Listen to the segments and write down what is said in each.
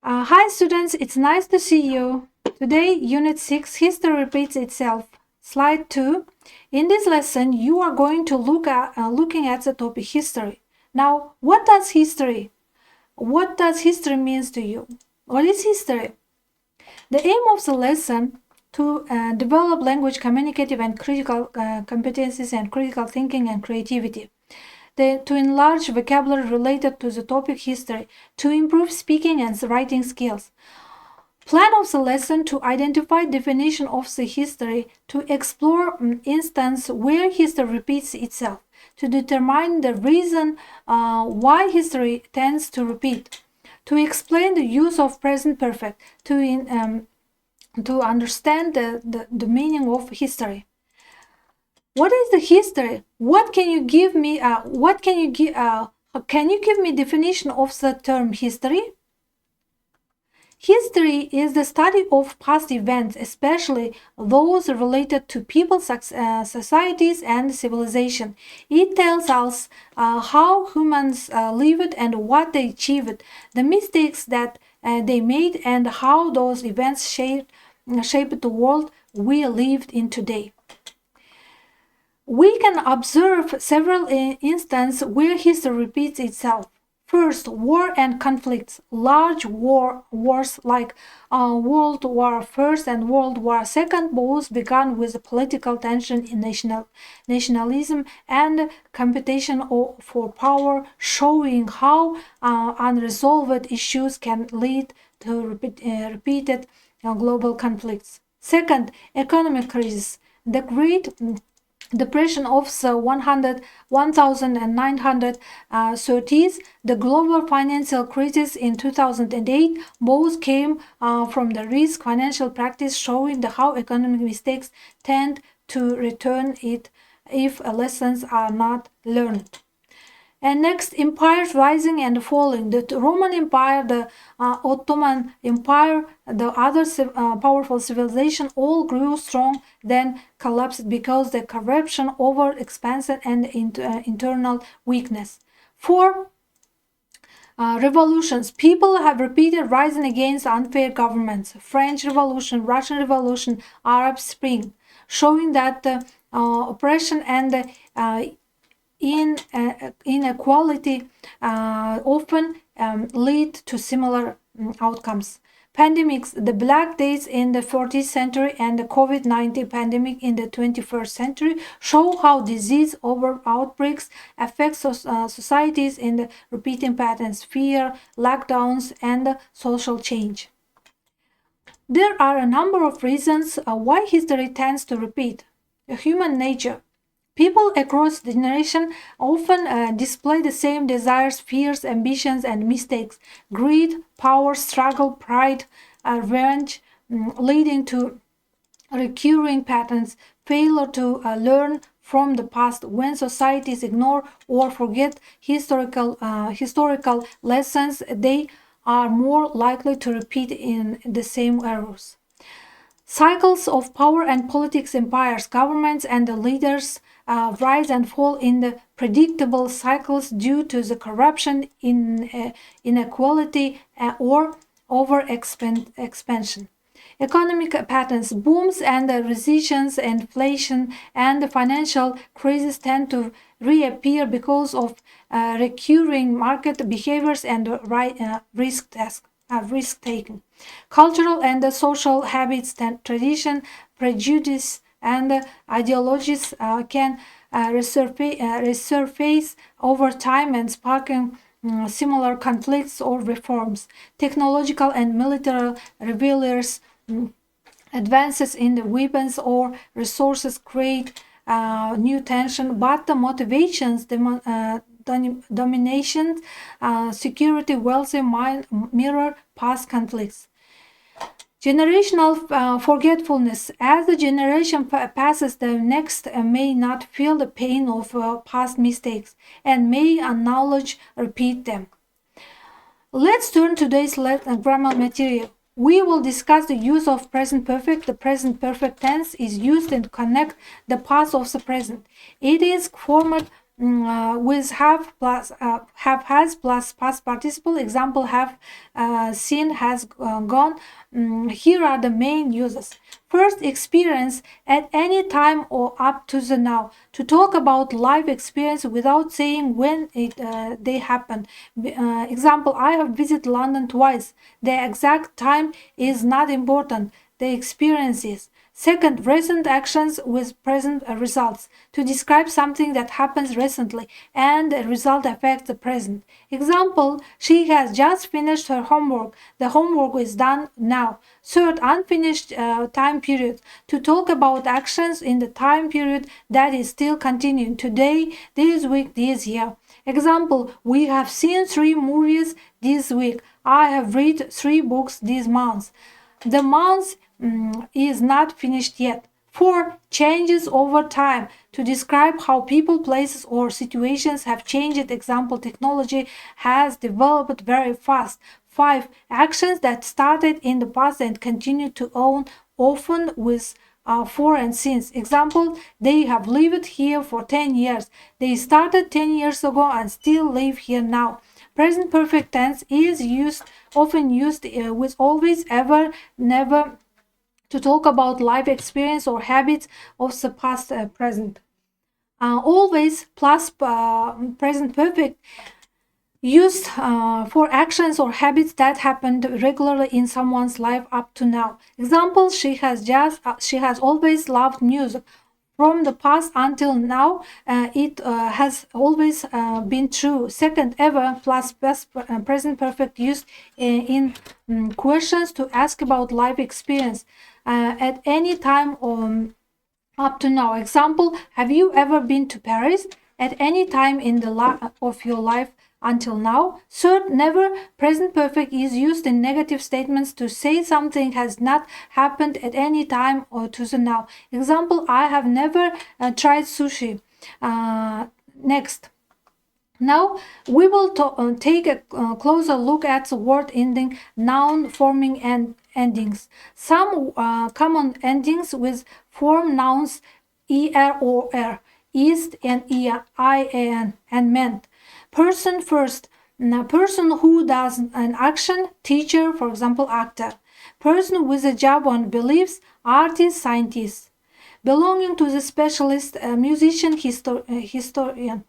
Hi students, it's nice to see you. Today, Unit 6, History Repeats Itself. Slide 2. In this lesson, you are going to looking at the topic history. Now, what does history means to you? What is history? The aim of the lesson to develop language, communicative and critical competencies and critical thinking and creativity. To enlarge vocabulary related to the topic history, to improve speaking and writing skills. Plan of the lesson to identify definition of the history, to explore instance where history repeats itself, to determine the reason why history tends to repeat, to explain the use of present perfect, to understand the meaning of history. What is the history? What can you give me? Can you give me definition of the term history? History is the study of past events, especially those related to people, societies, and civilization. It tells us how humans lived and what they achieved, the mistakes that they made, and how those events shaped the world we lived in today. We can observe several instances where history repeats itself. First, war and conflicts. Large wars like World War I and World War II both began with political tension in nationalism and competition for power, showing how unresolved issues can lead to repeated global conflicts. Second, economic crisis. The Great Depression of the 1930s, the global financial crisis in 2008, both came from the risk financial practice, showing how economic mistakes tend to return it if lessons are not learned. And next, empires rising and falling. The Roman Empire, the Ottoman Empire, the other powerful civilization all grew strong, then collapsed because the corruption, overexpansion, and internal weakness. 4. Revolutions. People have repeated rising against unfair governments. French Revolution, Russian Revolution, Arab Spring, showing that oppression and inequality often lead to similar outcomes. Pandemics, the Black Death in the 14th century and the COVID-19 pandemic in the 21st century show how disease outbreaks affect societies in the repeating patterns, fear, lockdowns, and social change. There are a number of reasons why history tends to repeat. Human nature. People across generations often display the same desires, fears, ambitions, and mistakes. Greed, power, struggle, pride, revenge, leading to recurring patterns. Failure to learn from the past. When societies ignore or forget historical lessons, they are more likely to repeat in the same errors. Cycles of power and politics, empires, governments, and the leaders rise and fall in the predictable cycles due to the corruption, inequality, or expansion. Economic patterns, booms and recessions, inflation, and the financial crisis tend to reappear because of recurring market behaviors and risk-taking. Cultural and social habits, tradition, prejudice, and ideologies can resurface over time and sparking similar conflicts or reforms. Technological and military revealers, advances in the weapons or resources create new tension, but the motivations, domination, security, wealth mirror past conflicts. Generational forgetfulness. As the generation passes, the next may not feel the pain of past mistakes and may acknowledge repeat them. Let's turn to today's grammar material. We will discuss the use of present perfect. The present perfect tense is used to connect the past of the present. It is formed with have has plus past participle. Example, have seen, has gone. Here are the main uses. First, experience at any time or up to the now. To talk about life experience without saying when they happen. Example, I have visited London twice. The exact time is not important. The experience is. Second, recent actions with present results. To describe something that happens recently and the result affects the present. Example, she has just finished her homework. The homework is done now. Third, unfinished time period. To talk about actions in the time period that is still continuing. Today, this week, this year. Example, we have seen 3 movies this week. I have read 3 books this month. The month is not finished yet. 4. Changes over time. To describe how people, places, or situations have changed. Example, technology has developed very fast. 5. Actions that started in the past and continue to own, often with for and since. Example, they have lived here for 10 years. They started 10 years ago and still live here now. Present perfect tense is often used with always, ever, never, to talk about life experience or habits of the past present. Always plus present perfect used for actions or habits that happened regularly in someone's life up to now. Example, she has always loved music. From the past until now, it has always been true. Second, ever plus present perfect used in questions to ask about life experience at any time up to now. Example, have you ever been to Paris? At any time in the of your life until now. Third, never present perfect is used in negative statements to say something has not happened at any time or to the now. Example, I have never tried sushi. Next. Now we will take a closer look at the word ending, noun forming and endings. Some common endings with form nouns er or er, ist and ian, and meant. Person first, a person who does an action, teacher, for example, actor. Person with a job on beliefs, artist, scientist. Belonging to the specialist, musician, historian.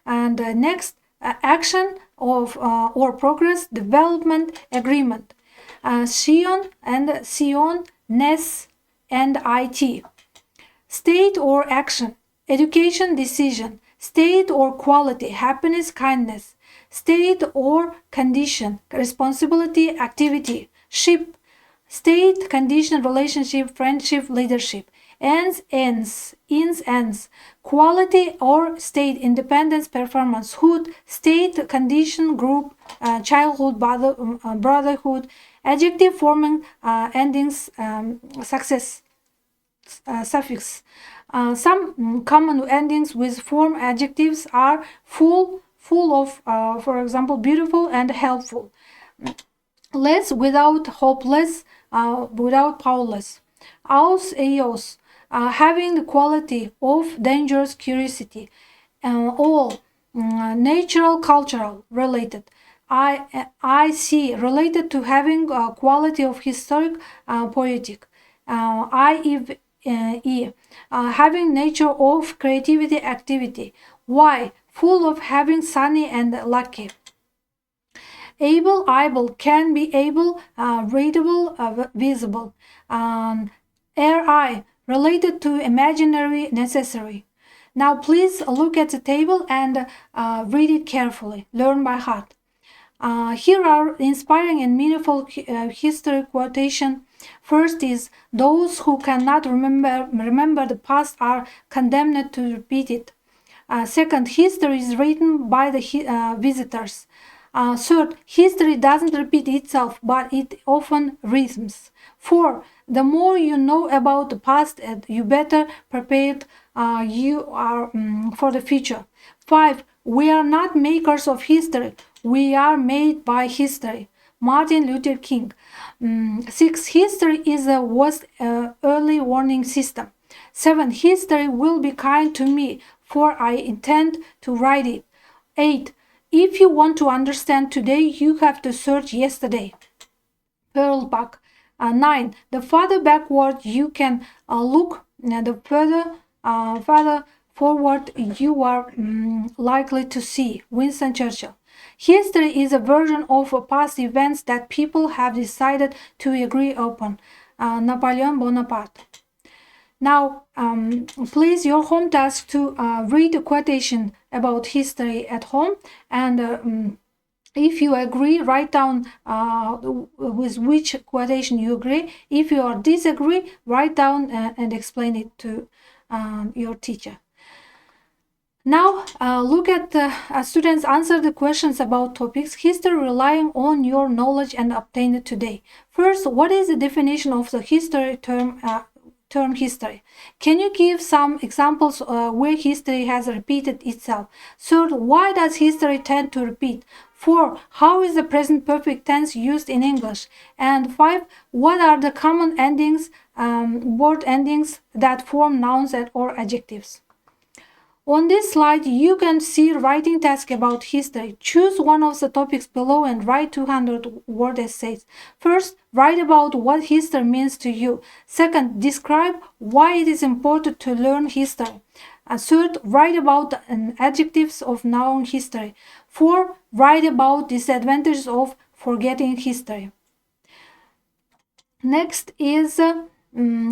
And next, action of or progress, development, agreement. Sion and Sion, Ness and IT. State or action, education, decision. State or quality, happiness, kindness. State or condition, responsibility, activity. Ship, state, condition, relationship, friendship, leadership. Ends, ends. Quality or state, independence, performance. Hood, state, condition, group, childhood, brotherhood. Adjective forming endings, success, suffix. Some common endings with form adjectives are full of, for example, beautiful and helpful. Less, without, hopeless, without, powerless. Aus, eos, having the quality of, dangerous, curiosity. All, natural, cultural, related. I see, related to having a quality of historic, poetic. Having nature of creativity, activity. Why? Full of, having, sunny and lucky. Able, can be able, readable, visible. Ri, related to, imaginary, necessary. Now please look at the table and read it carefully. Learn by heart. Here are inspiring and meaningful history quotation. First is, those who cannot remember the past are condemned to repeat it. Second, history is written by the visitors. Third, history doesn't repeat itself, but it often rhythms. 4. The more you know about the past, you better prepared you are for the future. 5. We are not makers of history. We are made by history. Martin Luther King. 6. History is a early warning system. 7. History will be kind to me, for I intend to write it. 8. If you want to understand today, you have to search yesterday. Pearl Buck. 9. The farther backward you can look, the further forward you are likely to see. Winston Churchill. History is a version of past events that people have decided to agree upon. Napoleon Bonaparte. Now, please, your home task to read a quotation about history at home, and if you agree, write down with which quotation you agree. If you disagree, write down and explain it to your teacher. Now, look at students answer the questions about topics. History relying on your knowledge and obtained today. First, what is the definition of the history term history? Can you give some examples where history has repeated itself? Third, why does history tend to repeat? 4. How is the present perfect tense used in English? And 5. What are the common endings, word endings that form nouns or adjectives? On this slide, you can see writing task about history. Choose one of the topics below and write 200-word essays. First, write about what history means to you. Second, describe why it is important to learn history. Third, write about the adjectives of known history. 4, write about disadvantages of forgetting history. Next is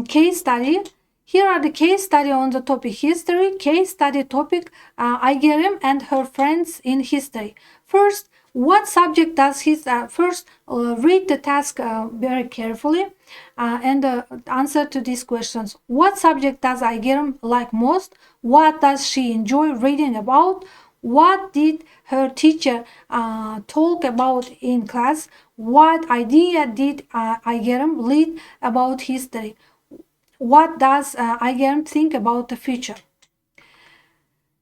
case study. Here are the case study on the topic history. Case study topic Aygerim and her friends in history. First, what subject does his first read the task very carefully and answer to these questions. What subject does Aygerim like most? What does she enjoy reading about? What did her teacher talk about in class? What idea did Aygerim lead about history? What does Aygerim think about the future?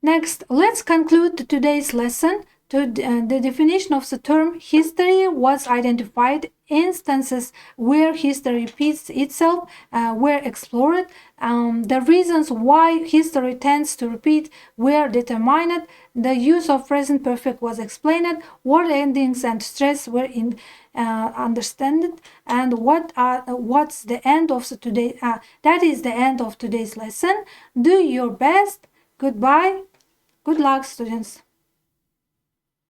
Next, let's conclude today's lesson. The definition of the term history was identified. Instances where history repeats itself were explored. The reasons why history tends to repeat were determined. The use of present perfect was explained. Word endings and stress were understood. And what's the end of today? That is the end of today's lesson. Do your best. Goodbye. Good luck, students.